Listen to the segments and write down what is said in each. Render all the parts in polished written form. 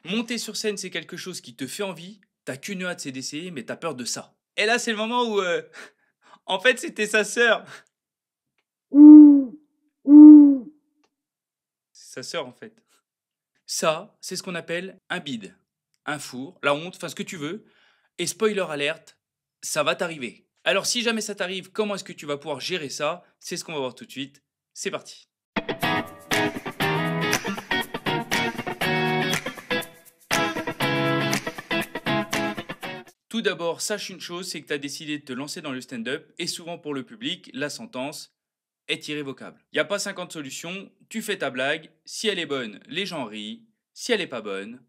Monter sur scène, c'est quelque chose qui te fait envie, t'as qu'une hâte, c'est d'essayer, mais t'as peur de ça. Et là, c'est le moment où, en fait, c'était sa sœur. C'est sa sœur, en fait. Ça, c'est ce qu'on appelle un bide, un four, la honte, enfin ce que tu veux. Et spoiler alerte, ça va t'arriver. Alors si jamais ça t'arrive, comment est-ce que tu vas pouvoir gérer ça? C'est ce qu'on va voir tout de suite. C'est parti. Tout d'abord, sache une chose, c'est que tu as décidé de te lancer dans le stand-up et souvent pour le public, la sentence est irrévocable. Il n'y a pas 50 solutions, tu fais ta blague, si elle est bonne, les gens rient, si elle est pas bonne,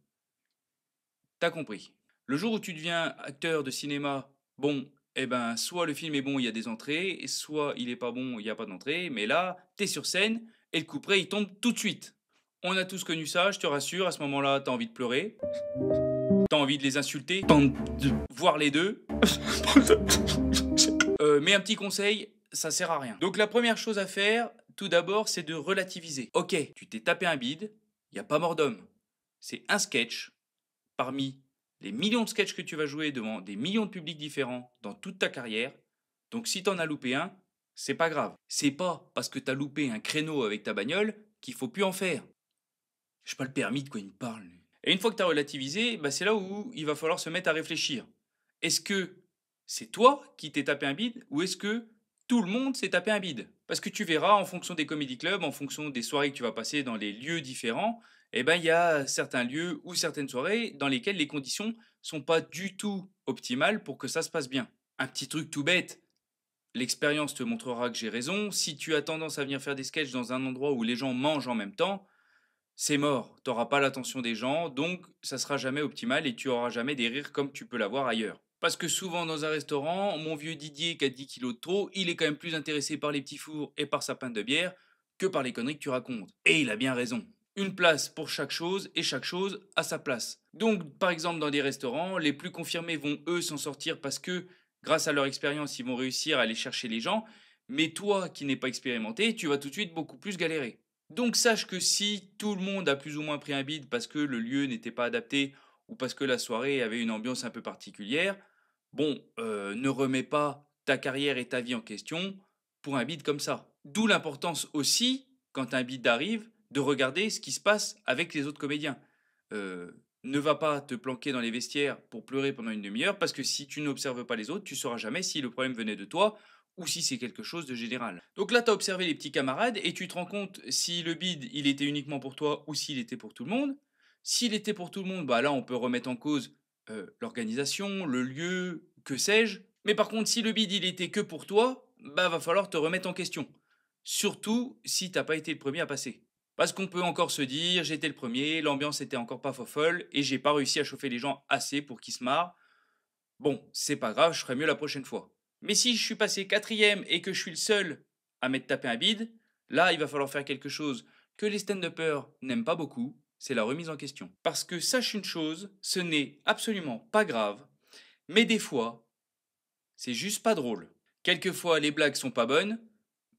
t'as compris. Le jour où tu deviens acteur de cinéma, bon, eh ben, soit le film est bon, il y a des entrées, soit il est pas bon, il n'y a pas d'entrée, mais là, t'es sur scène et le couperet, il tombe tout de suite. On a tous connu ça, je te rassure, à ce moment-là, t'as envie de pleurer, t'as envie de les insulter, t'as envie de voir les deux. Mais un petit conseil, ça sert à rien. Donc la première chose à faire, tout d'abord, c'est de relativiser. Ok, tu t'es tapé un bide, il n'y a pas mort d'homme. C'est un sketch parmi les millions de sketchs que tu vas jouer devant des millions de publics différents dans toute ta carrière. Donc si t'en as loupé un, c'est pas grave. C'est pas parce que t'as loupé un créneau avec ta bagnole qu'il faut plus en faire. J'ai pas le permis, de quoi il me parle, lui. Et une fois que t'as relativisé, bah c'est là où il va falloir se mettre à réfléchir. Est-ce que c'est toi qui t'es tapé un bide ou est-ce que tout le monde s'est tapé un bide? Parce que tu verras, en fonction des comédie clubs, en fonction des soirées que tu vas passer dans les lieux différents, eh ben il y a certains lieux ou certaines soirées dans lesquelles les conditions sont pas du tout optimales pour que ça se passe bien. Un petit truc tout bête, l'expérience te montrera que j'ai raison. Si tu as tendance à venir faire des sketchs dans un endroit où les gens mangent en même temps, c'est mort. Tu n'auras pas l'attention des gens, donc ça sera jamais optimal et tu auras jamais des rires comme tu peux l'avoir ailleurs. Parce que souvent dans un restaurant, mon vieux Didier qui a 10 kilos de trop, il est quand même plus intéressé par les petits fours et par sa pinte de bière que par les conneries que tu racontes. Et il a bien raison. Une place pour chaque chose et chaque chose à sa place. Donc par exemple dans des restaurants, les plus confirmés vont eux s'en sortir parce que grâce à leur expérience, ils vont réussir à aller chercher les gens, mais toi qui n'es pas expérimenté, tu vas tout de suite beaucoup plus galérer. Donc sache que si tout le monde a plus ou moins pris un bide parce que le lieu n'était pas adapté ou parce que la soirée avait une ambiance un peu particulière, bon, ne remets pas ta carrière et ta vie en question pour un bide comme ça. D'où l'importance aussi, quand un bide arrive, de regarder ce qui se passe avec les autres comédiens. Ne va pas te planquer dans les vestiaires pour pleurer pendant une demi-heure parce que si tu n'observes pas les autres, tu sauras jamais si le problème venait de toi ou si c'est quelque chose de général. Donc là, tu as observé les petits camarades et tu te rends compte si le bid, il était uniquement pour toi ou s'il était pour tout le monde. S'il était pour tout le monde, bah là, on peut remettre en cause l'organisation, le lieu, que sais-je. Mais par contre, si le bid, il était que pour toi, bah va falloir te remettre en question. Surtout si t'as pas été le premier à passer. Parce qu'on peut encore se dire, j'étais le premier, l'ambiance était encore pas fofolle et j'ai pas réussi à chauffer les gens assez pour qu'ils se marrent. Bon, c'est pas grave, je ferai mieux la prochaine fois. Mais si je suis passé quatrième et que je suis le seul à m'être tapé un bide, là, il va falloir faire quelque chose que les stand-uppers n'aiment pas beaucoup, c'est la remise en question. Parce que sache une chose, ce n'est absolument pas grave, mais des fois, c'est juste pas drôle. Quelquefois, les blagues sont pas bonnes,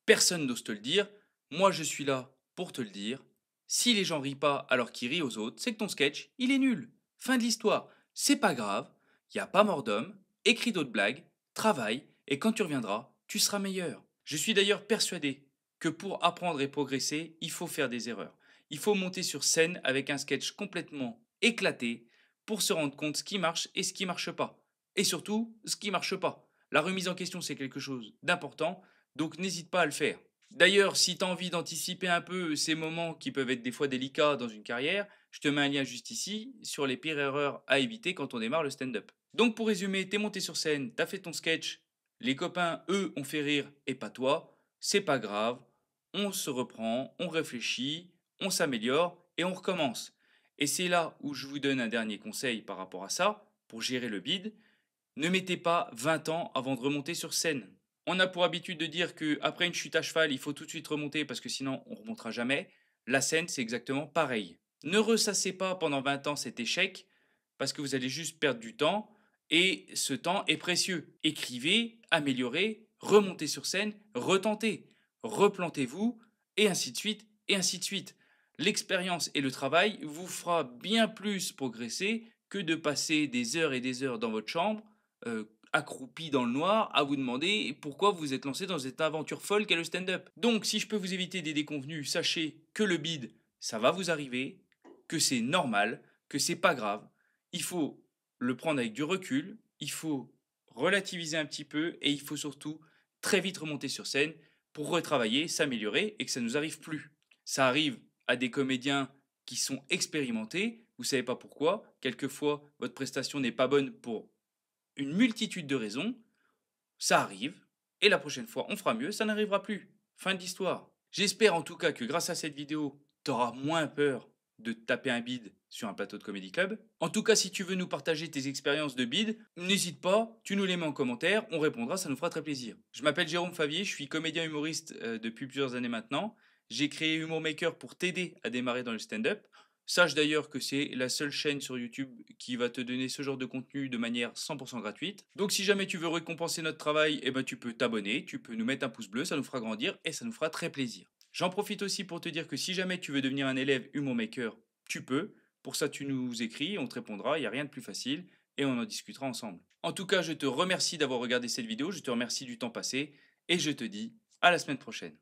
personne n'ose te le dire, moi je suis là pour te le dire. Si les gens rient pas alors qu'ils rient aux autres, c'est que ton sketch, il est nul. Fin de l'histoire. C'est pas grave, y a pas mort d'homme, écris d'autres blagues, travaille, et quand tu reviendras, tu seras meilleur. Je suis d'ailleurs persuadé que pour apprendre et progresser, il faut faire des erreurs. Il faut monter sur scène avec un sketch complètement éclaté pour se rendre compte ce qui marche et ce qui marche pas. Et surtout, ce qui marche pas. La remise en question, c'est quelque chose d'important, donc n'hésite pas à le faire. D'ailleurs, si tu as envie d'anticiper un peu ces moments qui peuvent être des fois délicats dans une carrière, je te mets un lien juste ici sur les pires erreurs à éviter quand on démarre le stand-up. Donc pour résumer, t'es monté sur scène, t'as fait ton sketch, les copains, eux, ont fait rire et pas toi, c'est pas grave, on se reprend, on réfléchit, on s'améliore et on recommence. Et c'est là où je vous donne un dernier conseil par rapport à ça, pour gérer le bide, ne mettez pas 20 ans avant de remonter sur scène. On a pour habitude de dire qu'après une chute à cheval, il faut tout de suite remonter parce que sinon on ne remontera jamais. La scène, c'est exactement pareil. Ne ressassez pas pendant 20 ans cet échec parce que vous allez juste perdre du temps et ce temps est précieux. Écrivez, améliorez, remontez sur scène, retentez, replantez-vous et ainsi de suite et ainsi de suite. L'expérience et le travail vous fera bien plus progresser que de passer des heures et des heures dans votre chambre, accroupi dans le noir, à vous demander pourquoi vous êtes lancé dans cette aventure folle qu'est le stand-up. Donc, si je peux vous éviter des déconvenus, sachez que le bide, ça va vous arriver, que c'est normal, que c'est pas grave. Il faut le prendre avec du recul, il faut relativiser un petit peu et il faut surtout très vite remonter sur scène pour retravailler, s'améliorer et que ça ne nous arrive plus. Ça arrive à des comédiens qui sont expérimentés, vous ne savez pas pourquoi, quelquefois votre prestation n'est pas bonne pour une multitude de raisons, ça arrive, et la prochaine fois on fera mieux, ça n'arrivera plus. Fin de l'histoire. J'espère en tout cas que grâce à cette vidéo, tu auras moins peur de te taper un bide sur un plateau de Comedy Club. En tout cas, si tu veux nous partager tes expériences de bide, n'hésite pas, tu nous les mets en commentaire, on répondra, ça nous fera très plaisir. Je m'appelle Jérôme Favier, je suis comédien humoriste depuis plusieurs années maintenant. J'ai créé Humour Maker pour t'aider à démarrer dans le stand-up. Sache d'ailleurs que c'est la seule chaîne sur YouTube qui va te donner ce genre de contenu de manière 100% gratuite. Donc si jamais tu veux récompenser notre travail, eh ben, tu peux t'abonner, tu peux nous mettre un pouce bleu, ça nous fera grandir et ça nous fera très plaisir. J'en profite aussi pour te dire que si jamais tu veux devenir un élève Humour Maker, tu peux. Pour ça, tu nous écris, on te répondra, il n'y a rien de plus facile et on en discutera ensemble. En tout cas, je te remercie d'avoir regardé cette vidéo, je te remercie du temps passé et je te dis à la semaine prochaine.